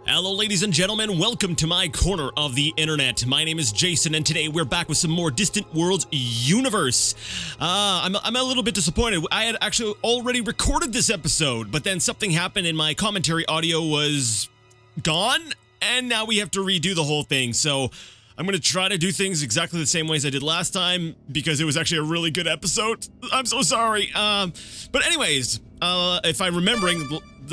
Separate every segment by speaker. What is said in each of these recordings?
Speaker 1: Hello ladies and gentlemen, welcome to my corner of the internet. My name is Jason and today we're back with some more Distant Worlds Universe. I'm a little bit disappointed. I had actually already recorded this episode, but then something happened and my commentary audio was gone, and now we have to redo the whole thing. So I'm going to try to do things exactly the same way as I did last time because it was actually a really good episode. I'm so sorry. But anyways, if I'm remembering,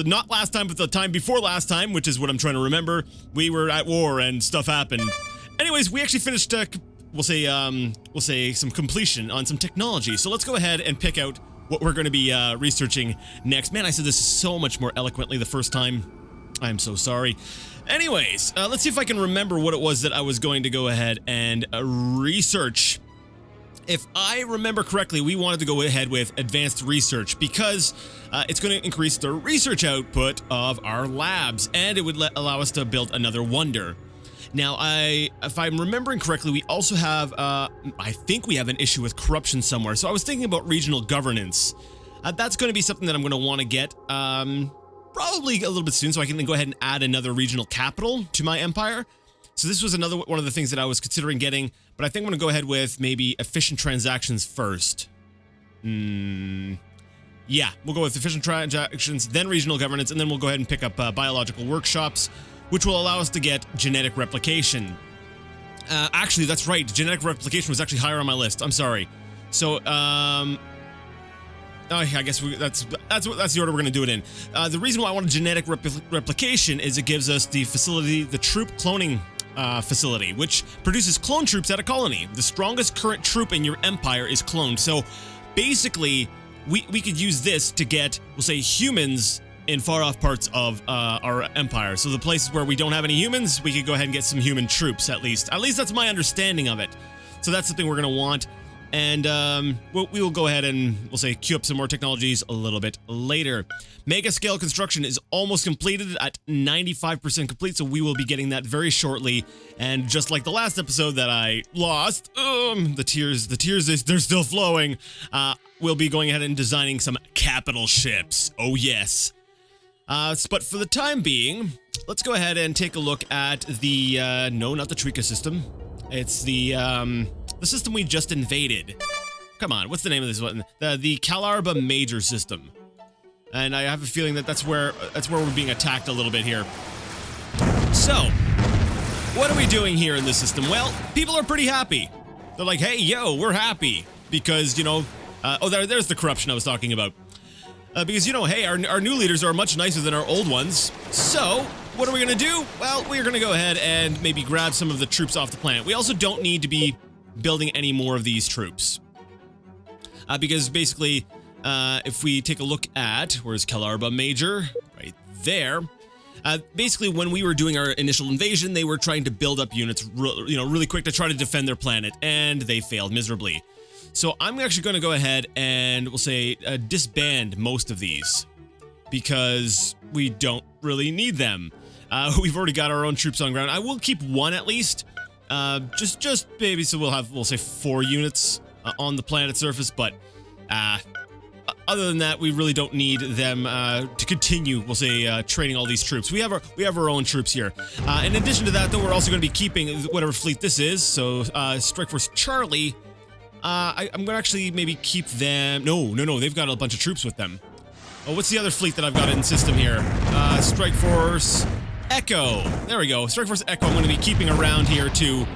Speaker 1: not last time, but the time before last time, which is what I'm trying to remember, we were at war and stuff happened. Anyways, we actually finished, we'll say some completion on some technology. So let's go ahead and pick out what we're going to be researching next. Man, I said this so much more eloquently the first time. I'm so sorry. Anyways, let's see if I can remember what it was that I was going to go ahead and research. If I remember correctly, we wanted to go ahead with advanced research because it's going to increase the research output of our labs, and it would allow us to build another wonder. Now, if I'm remembering correctly, we also have, I think we have an issue with corruption somewhere. So I was thinking about regional governance. That's going to be something that I'm going to want to get probably a little bit soon, so I can go ahead and add another regional capital to my empire. So this was another one of the things that I was considering getting, but I think I'm going to go ahead with maybe efficient transactions first. Yeah, we'll go with efficient transactions, then regional governance, and then we'll go ahead and pick up biological workshops, which will allow us to get genetic replication. Actually, that's right. Genetic replication was actually higher on my list. I'm sorry. So, I guess that's the order we're going to do it in. The reason why I wanted genetic replication is it gives us the facility, the troop cloning facility, which produces clone troops at a colony. The strongest current troop in your empire is cloned. So basically, we could use this to get, we'll say, humans in far off parts of our empire. So the places where we don't have any humans, we could go ahead and get some human troops at least. At least that's my understanding of it. So that's something we're going to want. And we will go ahead and, we'll say, queue up some more technologies a little bit later. Mega scale construction is almost completed at 95% complete, so we will be getting that very shortly. And just like the last episode that I lost, the tears, they're still flowing. We'll be going ahead and designing some capital ships. Oh yes. But for the time being, let's go ahead and take a look at the, no, not the Trika system. It's the system we just invaded. Come on, what's the name of this one? The Kalarba Major system. And I have a feeling that that's where we're being attacked a little bit here. So, what are we doing here in this system? Well, people are pretty happy. They're like, hey, yo, we're happy. Because, you know, there's the corruption I was talking about. Because, you know, hey, our new leaders are much nicer than our old ones. So, what are we going to do? Well, we're going to go ahead and maybe grab some of the troops off the planet. We also don't need to be building any more of these troops. Because basically, if we take a look at, where's Kalarba Major? Right there. Basically, when we were doing our initial invasion, they were trying to build up units, really quick to try to defend their planet, and they failed miserably. So I'm actually going to go ahead and, we'll say, disband most of these. Because we don't really need them. We've already got our own troops on ground. I will keep one at least. Just maybe, so we'll say 4 units on the planet's surface, but other than that, we really don't need them to continue, we'll say, training all these troops. We have our own troops here. In addition to that, though, we're also going to be keeping whatever fleet this is. So Strike Force Charlie, I'm going to actually maybe keep them. No, they've got a bunch of troops with them. Oh, what's the other fleet that I've got in system here? Strike Force Echo. There we go. Strike Force Echo I'm going to be keeping around here to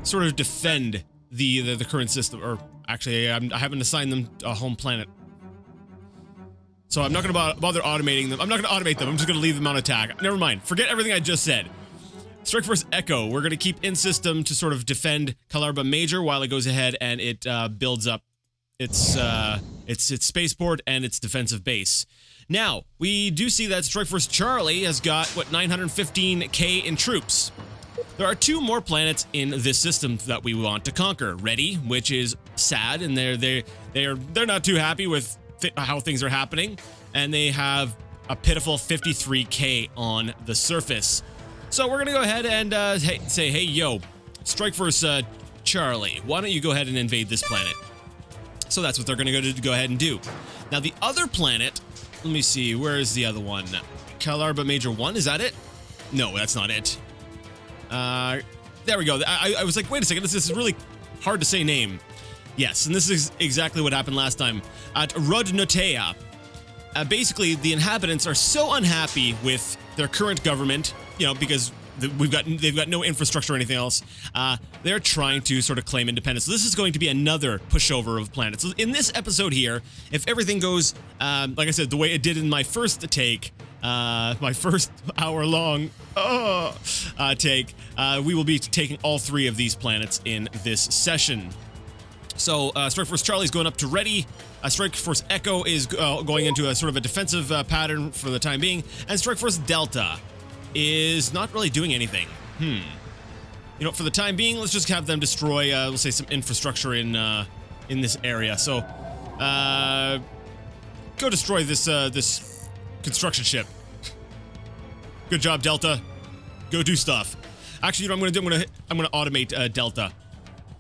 Speaker 1: sort of defend the current system. Or actually, I haven't assigned them a home planet. So I'm not going to bother automating them. I'm not going to automate them. I'm just going to leave them on attack. Never mind. Forget everything I just said. Strike Force Echo, we're going to keep in system to sort of defend Kalarba Major while it goes ahead and it builds up its spaceport and its defensive base. Now, we do see that Strike Force Charlie has got, what, 915k in troops. There are 2 more planets in this system that we want to conquer. Ready, which is sad, and they're not too happy with how things are happening, and they have a pitiful 53k on the surface. So we're gonna go ahead and say, hey, yo, Strike Force Charlie, why don't you go ahead and invade this planet? So that's what they're gonna go ahead and do. Now the other planet, let me see, where is the other one? Kalarba Major 1, is that it? No, that's not it. There we go. I was like, wait a second, this is really hard to say name. Yes, and this is exactly what happened last time. At Rodnotea, basically the inhabitants are so unhappy with their current government, you know, because they've got no infrastructure or anything else. They're trying to sort of claim independence. So this is going to be another pushover of planets. So in this episode here, if everything goes, like I said, the way it did in my first take, my first hour-long take, we will be taking all 3 of these planets in this session. So Strike Force Charlie is going up to ready. Strike Force Echo is going into a sort of a defensive pattern for the time being, and Strike Force Delta is not really doing anything. You know, for the time being, let's just have them destroy, let's say, some infrastructure in this area. So, go destroy this this construction ship. Good job, Delta. Go do stuff. Actually, you know what I'm gonna do? I'm gonna automate Delta,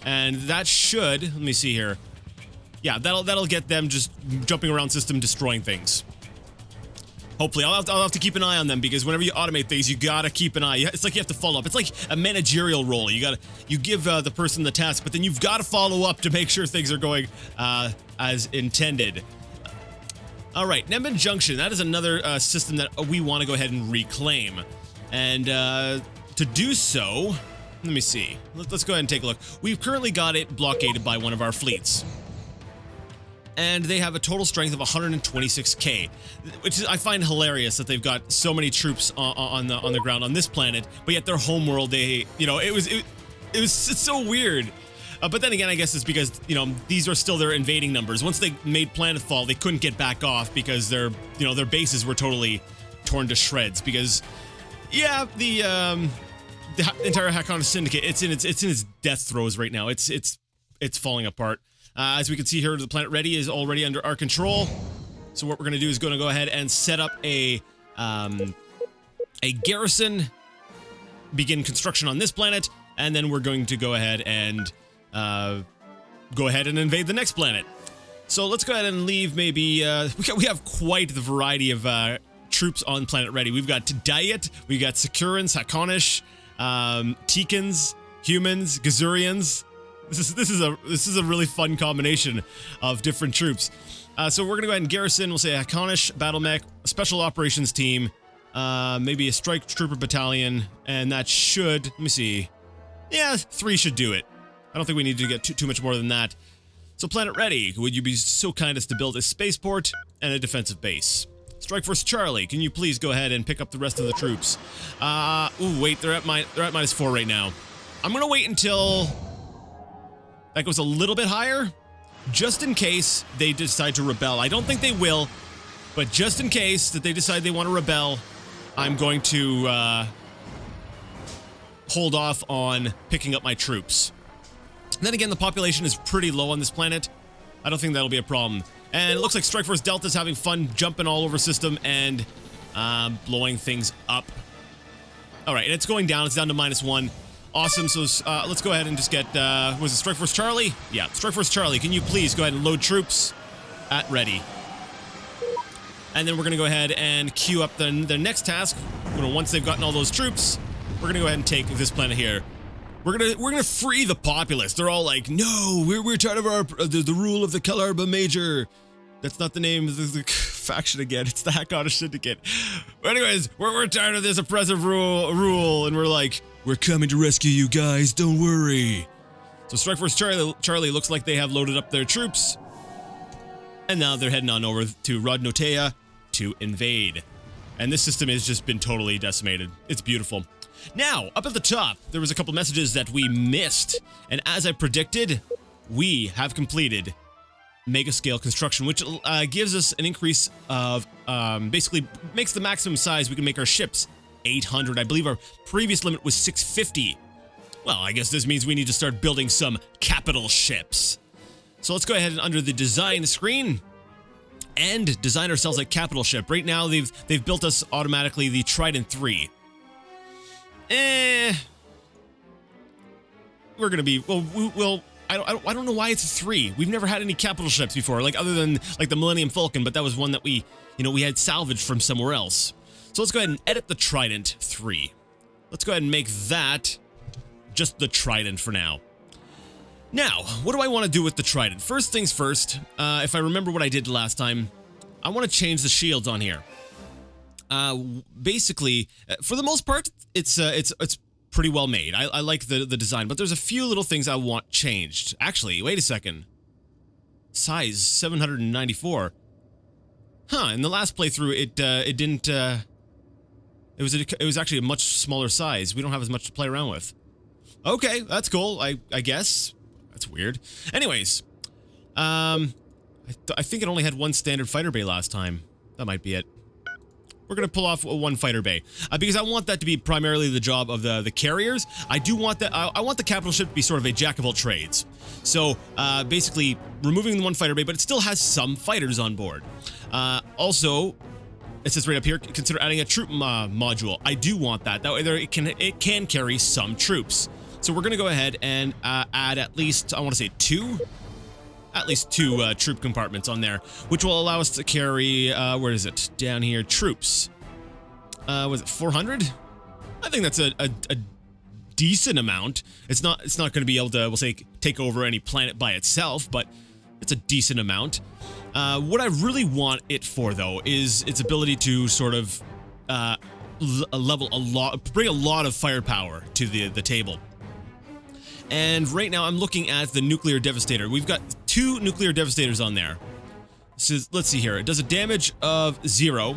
Speaker 1: and that should, let me see here. Yeah, that'll get them just jumping around system, destroying things. Hopefully, I'll have to keep an eye on them, because whenever you automate things, you gotta keep an eye. It's like you have to follow up. It's like a managerial role. You give the person the task, but then you've got to follow up to make sure things are going as intended. All right, Nemban Junction. That is another system that we want to go ahead and reclaim, and to do so, let me see. Let's go ahead and take a look. We've currently got it blockaded by one of our fleets, and they have a total strength of 126k, which is, I find hilarious that they've got so many troops on the ground on this planet, but yet their homeworld, they, you know, it's so weird. But then again, I guess it's because, you know, these are still their invading numbers. Once they made planetfall, they couldn't get back off because their bases were totally torn to shreds. Because, yeah, the entire Hakon Syndicate, it's in its death throes right now. It's falling apart. As we can see here, the planet Ready is already under our control. So what we're going to do is going to go ahead and set up a garrison, begin construction on this planet, and then we're going to go ahead and invade the next planet. So let's go ahead and leave maybe, we have quite the variety of troops on planet Ready. We've got Diet, we've got Securans, Hakonish, Tikans, humans, Gazurians. This is a really fun combination of different troops. So we're gonna go ahead and garrison. We'll say a Hakonish battle mech, a special operations team, maybe a strike trooper battalion, and that should, let me see. Yeah, 3 should do it. I don't think we need to get too much more than that. So Planet Ready, would you be so kind as to build a spaceport and a defensive base? Strike Force Charlie, can you please go ahead and pick up the rest of the troops? Ooh, wait, they're at -4 right now. I'm gonna wait until that goes a little bit higher, just in case they decide to rebel. I don't think they will, but just in case that they decide they want to rebel, I'm going to hold off on picking up my troops. Then again, the population is pretty low on this planet. I don't think that'll be a problem. And it looks like Strike Force Delta's having fun jumping all over system and blowing things up. All right, it's going down. It's down to -1. Awesome. So let's go ahead and just get, was it Strike Force Charlie? Yeah, Strike Force Charlie, can you please go ahead and load troops at Ready? And then we're going to go ahead and queue up the next task. Once they've gotten all those troops, we're going to go ahead and take this planet here. We're gonna free the populace. They're all like, no, we're tired of the rule of the Kalarba Major. That's not the name of the faction again. It's the Hakonish Syndicate. But anyways, we're tired of this oppressive rule, and we're like, we're coming to rescue you guys. Don't worry. So Strike Force Charlie looks like they have loaded up their troops, and now they're heading on over to Rodnotea to invade. And this system has just been totally decimated. It's beautiful. Now, up at the top, there was a couple messages that we missed, and as I predicted, we have completed mega-scale construction, which gives us an increase of, basically makes the maximum size we can make our ships 800. I believe our previous limit was 650. Well, I guess this means we need to start building some capital ships. So let's go ahead and under the design screen and design ourselves a capital ship. Right now, they've built us automatically the Trident 3. We're gonna be, well, I don't know why it's a 3. We've never had any capital ships before, like other than like the Millennium Falcon, but that was one that we had salvaged from somewhere else. So let's go ahead and edit the Trident 3. let's go ahead and make that just the trident for now. Now, what do I want to do with the trident? First things first, if I remember what I did last time, I want to change the shields on here. Basically, for the most part, it's pretty well made. I like the design, but there's a few little things I want changed. Actually, wait a second. Size 794. Huh? In the last playthrough, it didn't. It was actually a much smaller size. We don't have as much to play around with. Okay, that's cool. I guess that's weird. Anyways, I think it only had one standard fighter bay last time. That might be it. We're gonna pull off one fighter bay because I want that to be primarily the job of the carriers. I do want that. I want the capital ship to be sort of a jack of all trades. So basically, removing the one fighter bay, but it still has some fighters on board. Also, it says right up here, consider adding a troop module. I do want that. That way, it can carry some troops. So we're gonna go ahead and add at least, I want to say at least two troop compartments on there, which will allow us to carry, where is it? Down here, troops. Was it 400? I think that's a decent amount. It's not going to be able to, we'll say, take over any planet by itself, but it's a decent amount. What I really want it for, though, is its ability to sort of bring a lot of firepower to the table. And right now, I'm looking at the Nuclear Devastator. We've got 2 Nuclear Devastators on there. So let's see here. It does a damage of 0.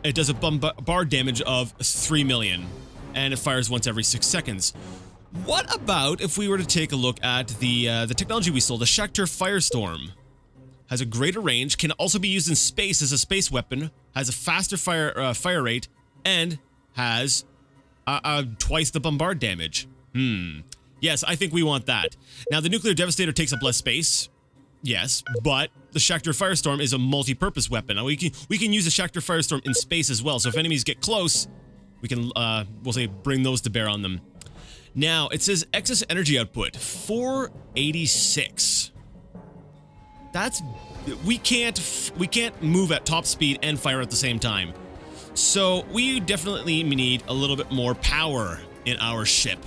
Speaker 1: It does a bombard damage of 3 million. And it fires once every 6 seconds. What about if we were to take a look at the technology we sold, the Shakturi Firestorm? Has a greater range, can also be used in space as a space weapon, has a faster fire rate, and has twice the bombard damage. Yes, I think we want that. Now, the Nuclear Devastator takes up less space. Yes, but the Shakturi Firestorm is a multi-purpose weapon. Now, we can use the Shakturi Firestorm in space as well. So if enemies get close, we can, we'll say, bring those to bear on them. Now, it says excess energy output, 486. That's, we can't move at top speed and fire at the same time. So we definitely need a little bit more power in our ship.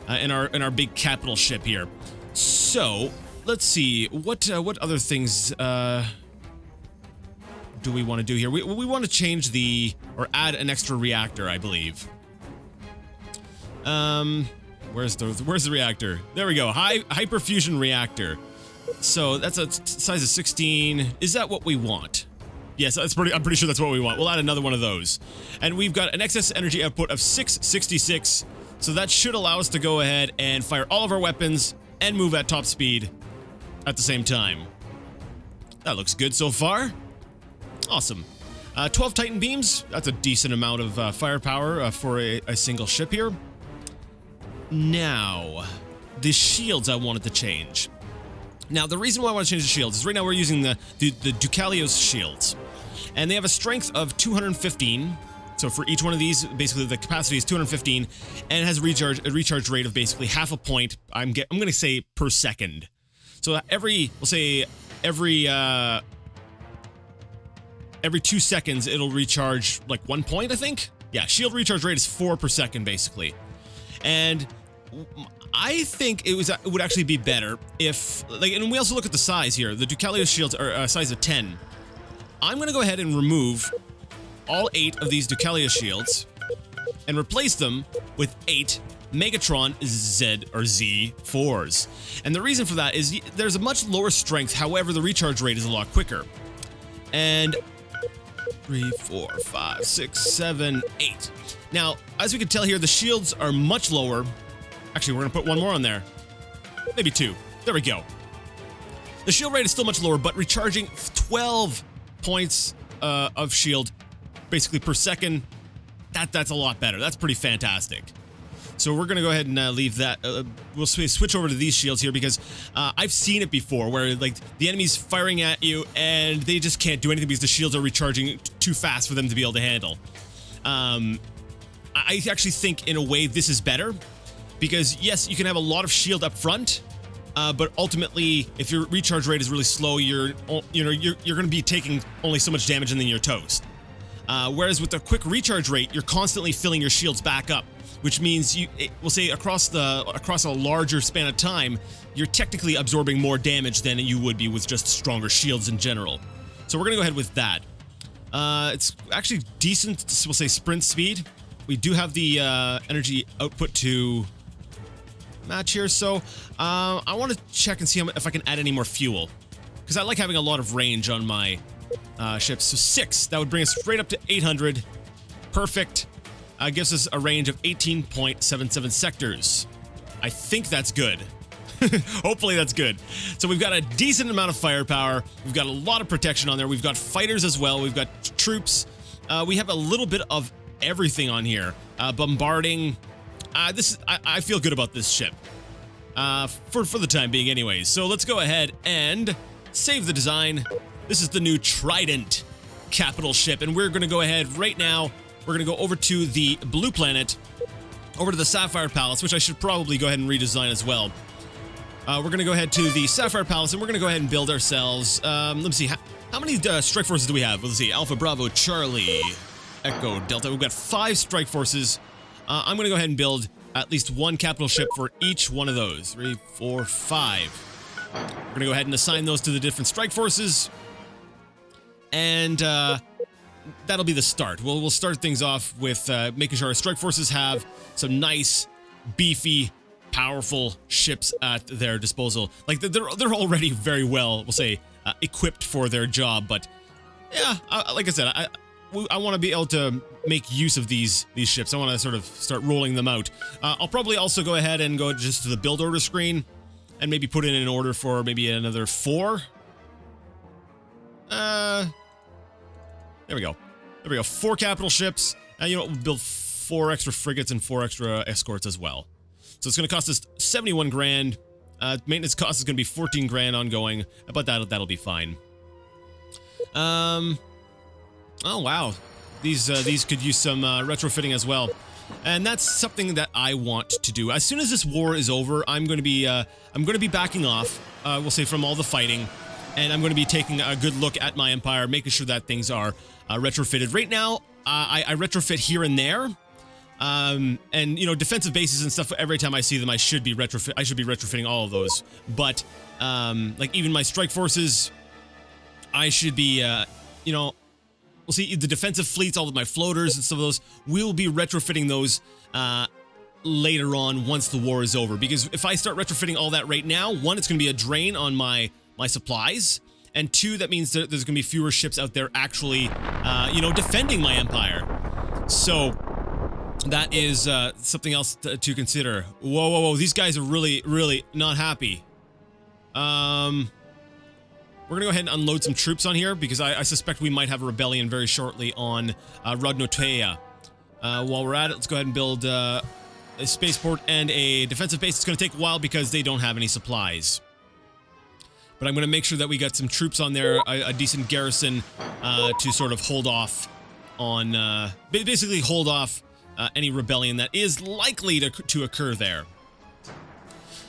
Speaker 1: In our big capital ship here. So let's see what other things do we want to do here. We want to change or add an extra reactor, I believe. Where's the reactor? There we go. Hyperfusion reactor. So that's a size of 16. Is that what we want? Yes, I'm pretty sure that's what we want. We'll add another one of those, and we've got an excess energy output of 666. So that should allow us to go ahead and fire all of our weapons and move at top speed at the same time. That looks good so far. Awesome. 12 Titan beams. That's a decent amount of firepower for a single ship here. Now, the shields I wanted to change. Now, the reason why I want to change the shields is right now we're using the Ducalios shields. And they have a strength of 215. So for each one of these, basically the capacity is 215, and it has a recharge rate of basically half a point. I'm going to say per second. So every 2 seconds it'll recharge like 1 point, I think. Yeah, shield recharge rate is 4 per second basically, and I think it would actually be better if, like, and we also look at the size here. The Ducalios shields are a size of 10. I'm going to go ahead and remove all 8 of these Ducalios shields and replace them with 8 Megatron Z4s. And the reason for that is there's a much lower strength, however the recharge rate is a lot quicker. And 3, 4, 5, 6, 7, 8. Now, as we can tell here, the shields are much lower. Actually, we're gonna put one more on there. Maybe 2. There we go. The shield rate is still much lower, but recharging 12 points of shield basically per second, that's a lot better. That's pretty fantastic. So we're gonna go ahead and leave that. We'll switch over to these shields here because I've seen it before where like the enemy's firing at you and they just can't do anything because the shields are recharging too fast for them to be able to handle. I actually think in a way this is better because yes, you can have a lot of shield up front, but ultimately if your recharge rate is really slow, you're gonna be taking only so much damage and then you're toast. Whereas with the quick recharge rate, you're constantly filling your shields back up, which means we'll say across a larger span of time, you're technically absorbing more damage than you would be with just stronger shields in general. So we're gonna go ahead with that. It's actually decent, we'll say, sprint speed. We do have the energy output to match here, so I want to check and see if I can add any more fuel, because I like having a lot of range on my ships. So 6, that would bring us straight up to 800. Perfect. Gives us a range of 18.77 sectors. I think that's good. Hopefully that's good. So we've got a decent amount of firepower. We've got a lot of protection on there. We've got fighters as well. We've got troops. We have a little bit of everything on here. Bombarding. I feel good about this ship. For the time being anyways. So let's go ahead and save the design. This is the new Trident capital ship, and we're going to go ahead right now. We're going to go over to the blue planet, over to the Sapphire Palace, which I should probably go ahead and redesign as well. We're going to go ahead to the Sapphire Palace, and we're going to go ahead and build ourselves. Let me see. How many strike forces do we have? Let's see. Alpha, Bravo, Charlie, Echo, Delta. We've got 5 strike forces. I'm going to go ahead and build at least 1 capital ship for each one of those. 3, 4, 5. We're going to go ahead and assign those to the different strike forces. And that'll be the start. We'll start things off with making sure our strike forces have some nice, beefy, powerful ships at their disposal. Like, they're already very well, we'll say, equipped for their job. But yeah, like I said, I want to be able to make use of these ships. I want to sort of start rolling them out. I'll probably also go ahead and go just to the build order screen and maybe put in an order for maybe another 4. There we go. There we go. 4 capital ships. And you know what? We'll build 4 extra frigates and 4 extra escorts as well. So it's going to cost us 71 grand. Maintenance cost is going to be 14 grand ongoing, but that'll be fine. Oh wow, these could use some retrofitting as well, and that's something that I want to do. As soon as this war is over, I'm going to be backing off. We'll say from all the fighting, and I'm going to be taking a good look at my empire, making sure that things are retrofitted. Right now, I retrofit here and there. And you know, defensive bases and stuff, every time I see them I should be retrofitting all of those, but like even my strike forces, I should be you know, we'll see the defensive fleets, all of my floaters and some of those, we'll be retrofitting those later on once the war is over, because if I start retrofitting all that right now, 1, it's going to be a drain on my supplies, and 2, that means that there's going to be fewer ships out there actually you know, defending my empire. So that is something else to consider. Whoa, whoa, whoa. These guys are really, really not happy. We're going to go ahead and unload some troops on here, because I suspect we might have a rebellion very shortly on Rodnotea. While we're at it, let's go ahead and build a spaceport and a defensive base. It's going to take a while because they don't have any supplies. But I'm going to make sure that we got some troops on there, a decent garrison to sort of hold off on, basically hold off any rebellion that is likely to occur there.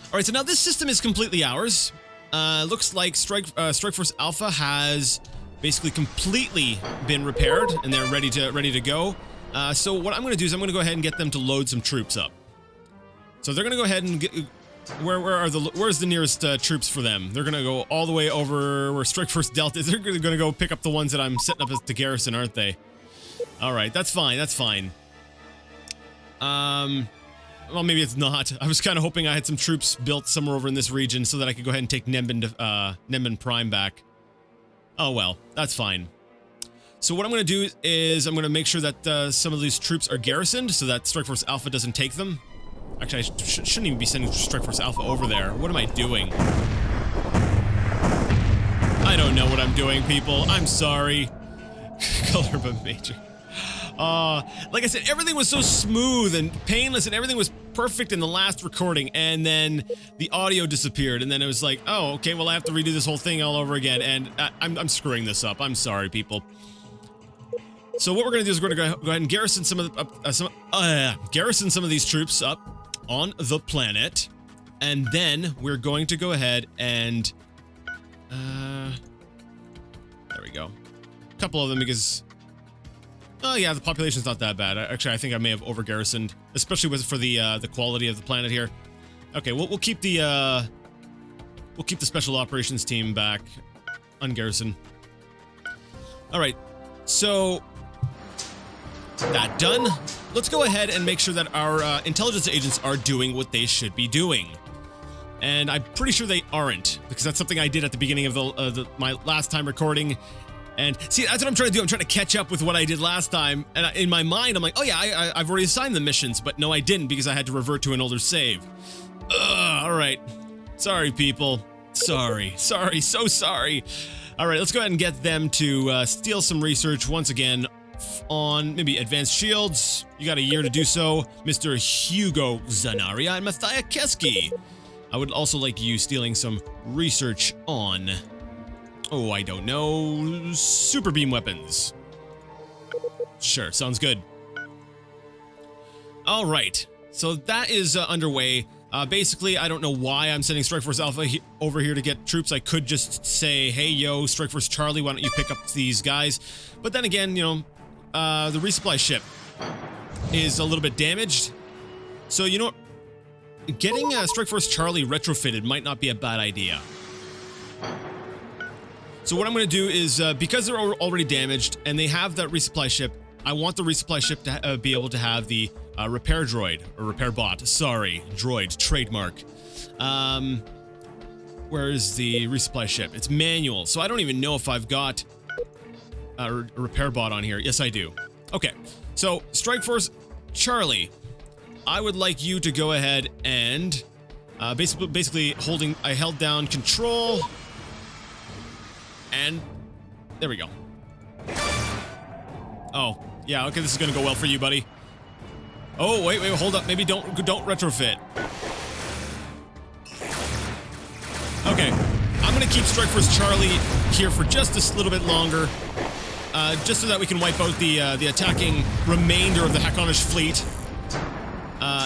Speaker 1: Alright, so now this system is completely ours. Looks like Strike Force Alpha has basically completely been repaired, and they're ready to go. So what I'm going to do is I'm going to go ahead and get them to load some troops up. So they're going to go ahead and get... Where's the nearest troops for them? They're going to go all the way over where Strike Force Delta is. They're going to go pick up the ones that I'm setting up as the garrison, aren't they? Alright, that's fine, that's fine. Well, maybe it's not. I was kind of hoping I had some troops built somewhere over in this region so that I could go ahead and take Nemban Prime back. Oh well, that's fine. So what I'm going to do is I'm going to make sure that some of these troops are garrisoned so that Strike Force Alpha doesn't take them. Actually, I shouldn't even be sending Strike Force Alpha over there. What am I doing? I don't know what I'm doing, people. I'm sorry. Color of a major. Like I said, everything was so smooth and painless and everything was perfect in the last recording, and then the audio disappeared, and then it was like, oh, okay, well I have to redo this whole thing all over again, and I'm screwing this up. I'm sorry, people. So what we're gonna do is we're gonna go ahead and garrison some of these troops up on the planet, and then we're going to go ahead and there we go. A couple of them, because Oh yeah, the population's not that bad. Actually, I think I may have over garrisoned, especially for the quality of the planet here. Okay, we'll keep the special operations team back ungarrisoned. All right, so that done. Let's go ahead and make sure that our intelligence agents are doing what they should be doing. And I'm pretty sure they aren't, because that's something I did at the beginning of my last time recording. And see, that's what I'm trying to do. I'm trying to catch up with what I did last time. And in my mind, I'm like, oh yeah, I've already assigned the missions, but no, I didn't, because I had to revert to an older save. All right. Sorry, people. Sorry, so sorry. All right, let's go ahead and get them to steal some research once again on maybe advanced shields. You got a year to do so, Mr. Hugo Zanaria and Mathia Keski. I would also like you stealing some research on, oh, I don't know, super beam weapons. Sure, sounds good. All right, so that is underway. Basically, I don't know why I'm sending Strike Force Alpha over here to get troops. I could just say, hey, yo, Strike Force Charlie, why don't you pick up these guys? But then again, you know, the resupply ship is a little bit damaged. So, you know what? Getting Strike Force Charlie retrofitted might not be a bad idea. So what I'm going to do is, because they're already damaged and they have that resupply ship, I want the resupply ship to be able to have the repair droid, or repair bot, sorry, droid, trademark. Where is the resupply ship? It's manual, so I don't even know if I've got a repair bot on here. Yes, I do. Okay, so Strike Force Charlie, I would like you to go ahead and basically I held down control, and there we go. Oh, yeah, okay, this is gonna go well for you, buddy. Oh, wait, hold up. Maybe don't retrofit. Okay, I'm gonna keep Strike Force Charlie here for just a little bit longer, just so that we can wipe out the attacking remainder of the Hakonish fleet.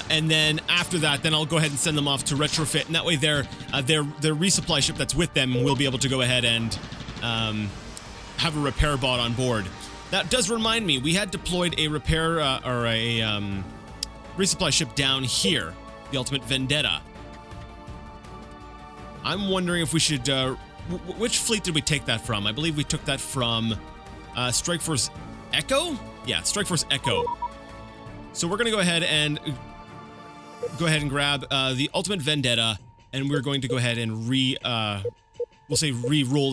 Speaker 1: And then after that, then I'll go ahead and send them off to retrofit, and that way their resupply ship that's with them will be able to go ahead and have a repair bot on board. That does remind me, we had deployed a repair or a resupply ship down here, the Ultimate Vendetta. I'm wondering if we should, which fleet did we take that from? I believe we took that from Strike Force Echo? Yeah, Strike Force Echo. So we're going to go ahead and grab the Ultimate Vendetta, and we're going to go ahead and re-roll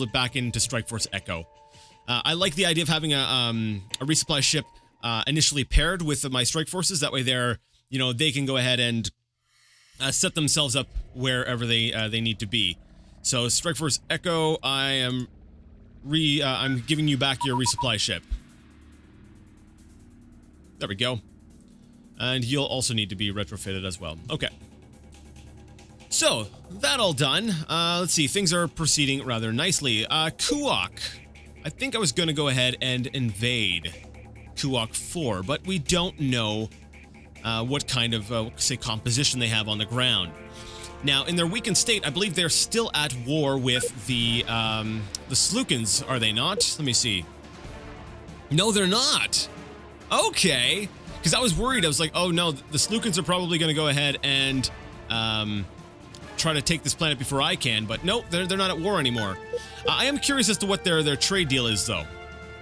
Speaker 1: it back into Strike Force Echo. I like the idea of having a resupply ship initially paired with my strike forces. That way, they can go ahead and set themselves up wherever they need to be. So, Strike Force Echo, I'm giving you back your resupply ship. There we go. And you'll also need to be retrofitted as well. Okay. So, that all done. Let's see, things are proceeding rather nicely. Kuok. I think I was going to go ahead and invade Kuok 4, but we don't know what kind of, say, composition they have on the ground. Now, in their weakened state, I believe they're still at war with the Slookans, are they not? Let me see. No, they're not. Okay. Because I was worried. I was like, oh no, the Slookans are probably going to go ahead and try to take this planet before I can, but nope, they're not at war anymore. I am curious as to what their trade deal is, though.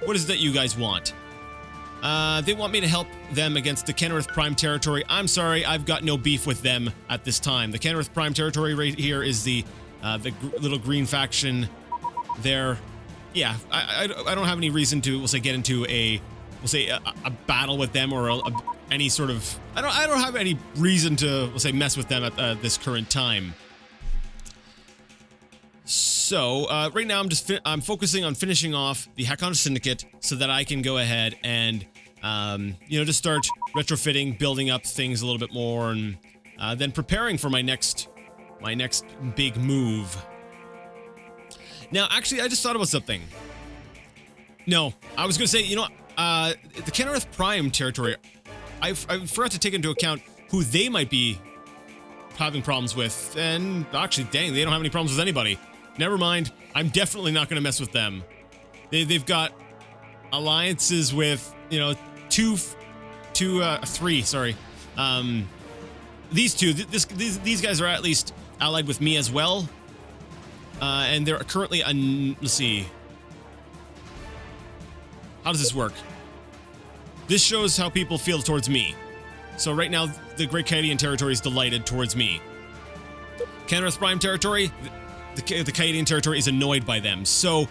Speaker 1: What is it that you guys want? They want me to help them against the Kenrith Prime territory. I'm sorry, I've got no beef with them at this time. The Kenrith Prime territory right here is the little green faction there. Yeah, I don't have any reason to, we'll say, get into a battle with them, or any sort of, I don't have any reason to, we'll say, mess with them at this current time. So right now I'm focusing on finishing off the Hakonish Syndicate so that I can go ahead and just start retrofitting, building up things a little bit more, and then preparing for my next big move. Now, actually, I just thought about something. No, I was gonna say, the Kenrith Prime territory, I forgot to take into account who they might be having problems with, and actually, dang, they don't have any problems with anybody. Never mind, I'm definitely not going to mess with them. They've got alliances with, three. Sorry. These two. These guys are at least allied with me as well. And they're currently let's see. How does this work? This shows how people feel towards me. So right now, the Great Cadian territory is delighted towards me. Canareth Prime territory, the Cadian territory is annoyed by them. So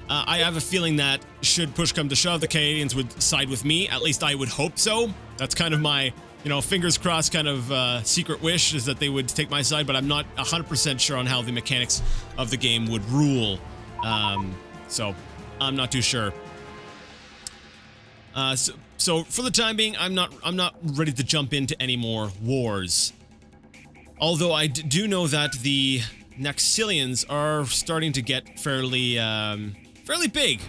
Speaker 1: I have a feeling that should push come to shove, the Cadians would side with me. At least I would hope so. That's kind of my, fingers crossed kind of secret wish, is that they would take my side, but I'm not 100% sure on how the mechanics of the game would rule. So I'm not too sure. So for the time being, I'm not ready to jump into any more wars. Although I do know that the Naxilians are starting to get fairly big,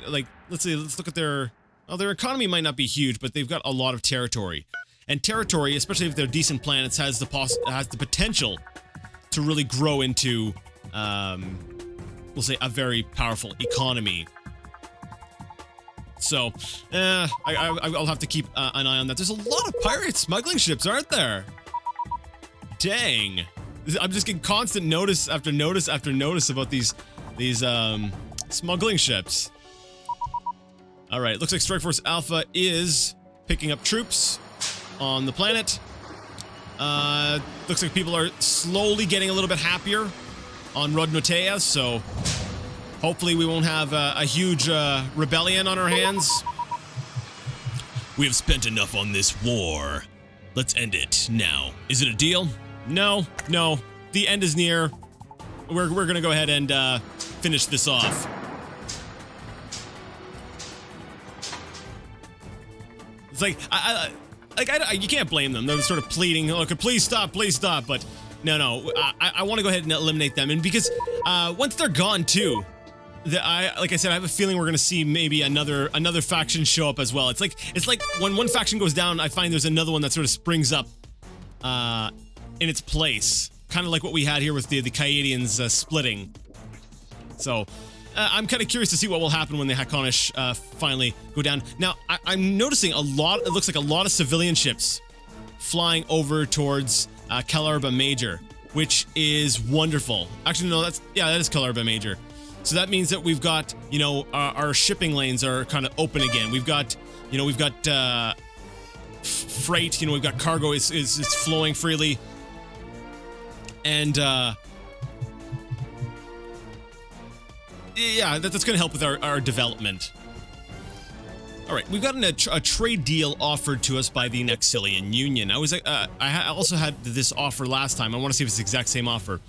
Speaker 1: like let's look at their economy might not be huge, but they've got a lot of territory, and territory, especially if they're decent planets, has the potential to really grow into we'll say a very powerful economy. So, I'll have to keep an eye on that. There's a lot of pirate smuggling ships, aren't there? Dang. I'm just getting constant notice after notice after notice about these smuggling ships. Alright, looks like Strike Force Alpha is picking up troops on the planet. Looks like people are slowly getting a little bit happier on Rodnotea, so hopefully we won't have a huge rebellion on our hands. We have spent enough on this war. Let's end it now. Is it a deal? No. The end is near. We're gonna go ahead and finish this off. It's like you can't blame them. They're sort of pleading, "Look, please stop, but no. I want to go ahead and eliminate them, and because once they're gone too, like I said, I have a feeling we're gonna see maybe another faction show up as well. It's like when one faction goes down, I find there's another one that sort of springs up in its place, kind of like what we had here with the Cadians splitting. So I'm kind of curious to see what will happen when the Hakonish finally go down. Now I'm noticing it looks like a lot of civilian ships flying over towards Kalarba Major, which is wonderful. Actually, no, that is Kalarba Major. So that means that we've got, our shipping lanes are kind of open again. We've got freight, we've got cargo is flowing freely. And, yeah, that's going to help with our development. All right, we've gotten a trade deal offered to us by the Naxilian Union. I also had this offer last time. I want to see if it's the exact same offer.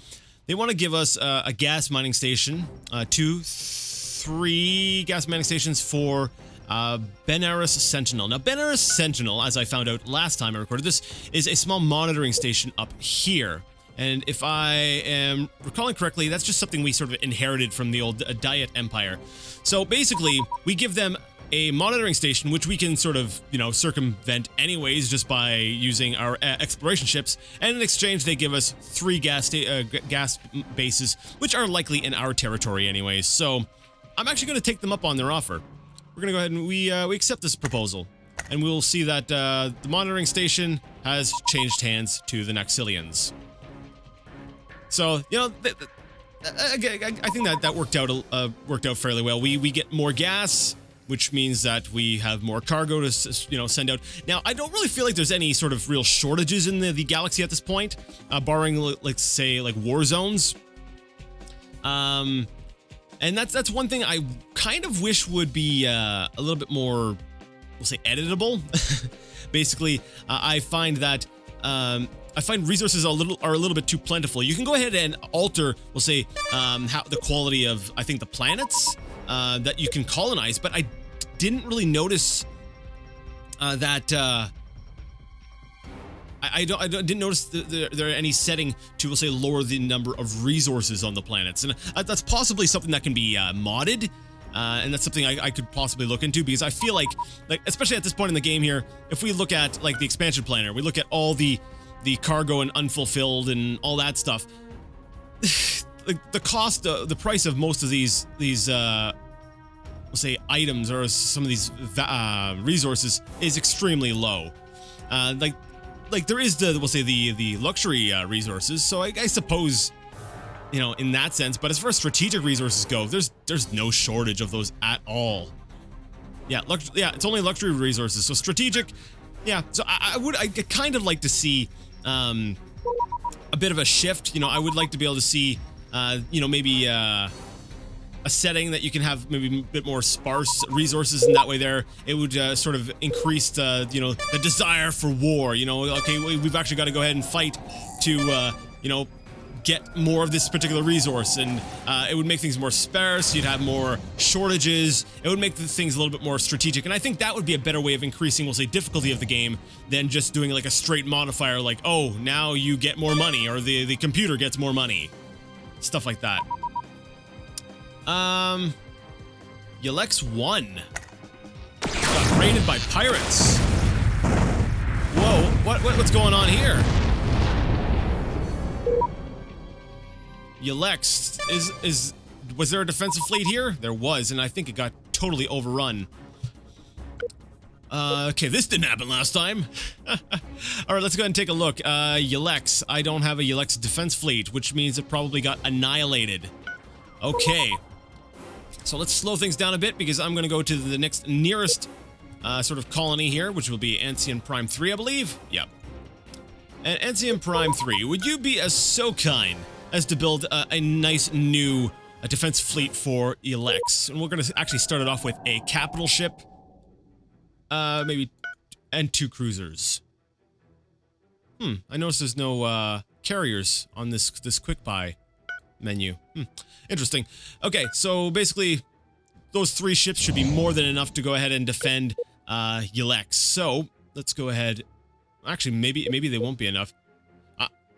Speaker 1: They want to give us a gas mining station, 3 gas mining stations for Benares Sentinel. Now, Benares Sentinel, as I found out last time I recorded this, is a small monitoring station up here. And if I am recalling correctly, that's just something we sort of inherited from the old Diet Empire. So basically, we give them a monitoring station, which we can sort of, circumvent anyways just by using our exploration ships. And in exchange, they give us 3 gas bases, which are likely in our territory anyways. So I'm actually going to take them up on their offer. We're going to go ahead and we accept this proposal. And we'll see that the monitoring station has changed hands to the Naxilians. So, I think that worked out fairly well. We get more gas, which means that we have more cargo to send out. Now, I don't really feel like there's any sort of real shortages in the galaxy at this point, barring say war zones. And that's one thing I kind of wish would be a little bit more, we'll say, editable. Basically, I find that resources are a little bit too plentiful. You can go ahead and alter, we'll say, how the quality of, I think, the planets that you can colonize, but I didn't really notice that I didn't notice there are any setting to, we'll say, lower the number of resources on the planets, and that's possibly something that can be modded. And that's something I could possibly look into, because I feel like especially at this point in the game here, if we look at the expansion planner, we look at all the cargo and unfulfilled and all that stuff. The cost, the price of most of these say, items or some of these resources is extremely low. Like there is the, we'll say, the luxury resources. So I suppose, you know, in that sense. But as far as strategic resources go, there's no shortage of those at all. Yeah, it's only luxury resources. So strategic, yeah. So I kind of like to see a bit of a shift. You know, I would like to be able to see, you know, maybe a setting that you can have maybe a bit more sparse resources, and that way there it would sort of increase the, you know, the desire for war. You know, okay, we've actually got to go ahead and fight to you know, get more of this particular resource, and it would make things more sparse. You'd have more shortages. It would make the things a little bit more strategic, and I think that would be a better way of increasing, we'll say, difficulty of the game than just doing like a straight modifier, like, oh, now you get more money, or the computer gets more money, stuff like that. Yelex 1 got raided by pirates. Whoa, what's going on here? Yelex, was there a defensive fleet here? There was, and I think it got totally overrun. Okay, this didn't happen last time. Alright, let's go ahead and take a look. Yelex, I don't have a Yelex defense fleet, which means it probably got annihilated. Okay. So let's slow things down a bit, because I'm going to go to the next nearest sort of colony here, which will be Ancien Prime 3, I believe. Yep. And Ancien Prime 3, would you be so kind as to build a nice new defense fleet for Yelex? And we're going to actually start it off with a capital ship, maybe, and 2 cruisers. I noticed there's no carriers on this quick buy menu. Interesting. Okay, so basically, those 3 ships should be more than enough to go ahead and defend Yelex. So let's go ahead. Actually, maybe they won't be enough.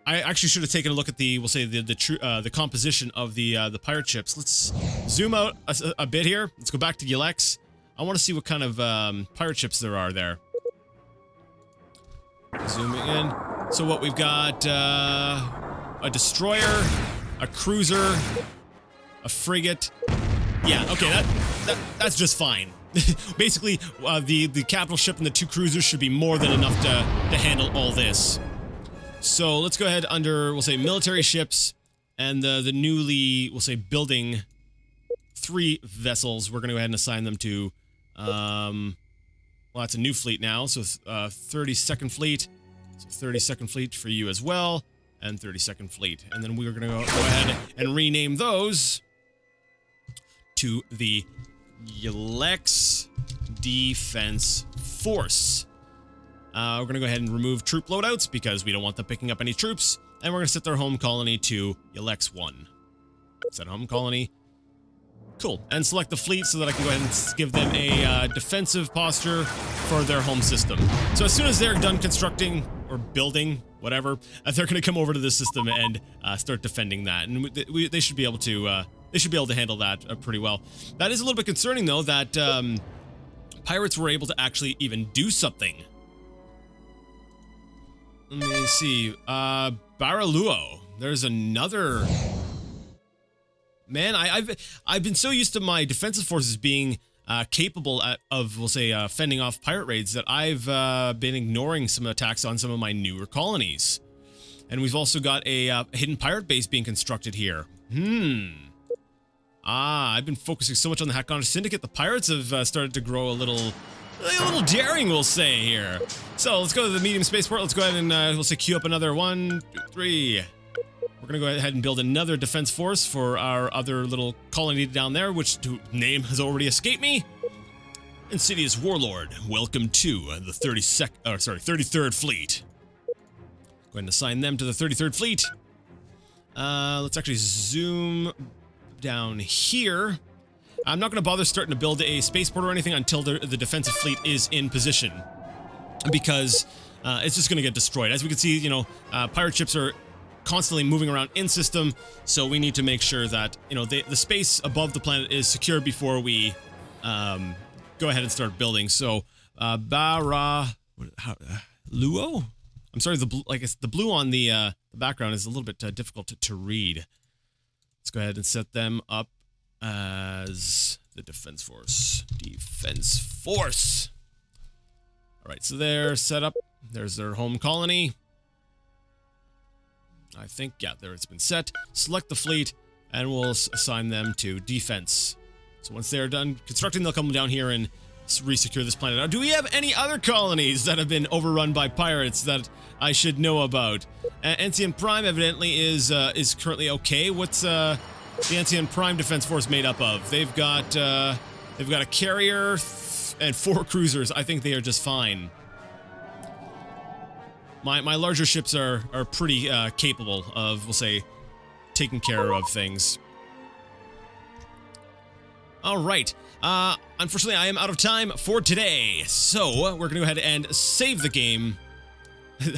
Speaker 1: I actually should have taken a look at the, we'll say, the composition of the pirate ships. Let's zoom out a bit here. Let's go back to Yelex. I want to see what kind of pirate ships there are there. Zooming in. So what we've got, a destroyer, a cruiser, a frigate. Yeah, okay, that's just fine. Basically, the capital ship and the 2 cruisers should be more than enough to handle all this. So let's go ahead under, we'll say, military ships, and the newly, we'll say, building 3 vessels. We're going to go ahead and assign them to, well, that's a new fleet now, so 32nd Fleet. So 32nd Fleet for you as well, and 32nd Fleet. And then we're going to go ahead and rename those to the Yelex Defense Force. We're going to go ahead and remove troop loadouts because we don't want them picking up any troops. And we're going to set their home colony to Yelex 1. Set home colony. Cool. And select the fleet so that I can go ahead and give them a defensive posture for their home system. So as soon as they're done constructing or building, whatever, they're going to come over to this system and start defending that. And they should be able to handle that pretty well. That is a little bit concerning, though, that pirates were able to actually even do something. Let me see. Baraluo. There's another. Man, I've been so used to my defensive forces being capable of, we'll say, fending off pirate raids that I've been ignoring some attacks on some of my newer colonies. And we've also got a hidden pirate base being constructed here. I've been focusing so much on the Hakon Syndicate. The pirates have started to grow a little daring, we'll say, here. So let's go to the medium spaceport. Let's go ahead and we'll say queue up another 1, 2, 3. We're gonna go ahead and build another defense force for our other little colony down there, which name has already escaped me. Insidious Warlord, welcome to the 33rd Fleet. Go ahead and assign them to the 33rd Fleet. Let's actually zoom down here. I'm not going to bother starting to build a spaceport or anything until the defensive fleet is in position, because it's just going to get destroyed. As we can see, you know, pirate ships are constantly moving around in system, so we need to make sure that, you know, the space above the planet is secure before we go ahead and start building. So Luo? I'm sorry, the blue on the background is a little bit difficult to read. Let's go ahead and set them up as the Defense Force. Defense Force. All right, so they're set up. There's their home colony. I think, yeah, there it's been set. Select the fleet, and we'll assign them to defense. So once they're done constructing, they'll come down here and resecure this planet. Now, do we have any other colonies that have been overrun by pirates that I should know about? Ancient Prime evidently is currently okay. What's the Ancient Prime Defense Force made up of? They've got a carrier and 4 cruisers. I think they are just fine. My larger ships are pretty capable of, we'll say, taking care of things. All right. Unfortunately, I am out of time for today, so we're going to go ahead and save the game.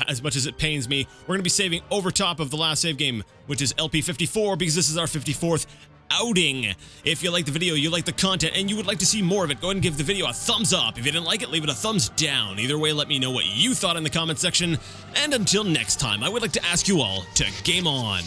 Speaker 1: As much as it pains me, we're going to be saving over top of the last save game, which is LP54, because this is our 54th outing. If you like the video, you like the content, and you would like to see more of it, go ahead and give the video a thumbs up. If you didn't like it, leave it a thumbs down. Either way, let me know what you thought in the comment section. And until next time, I would like to ask you all to game on.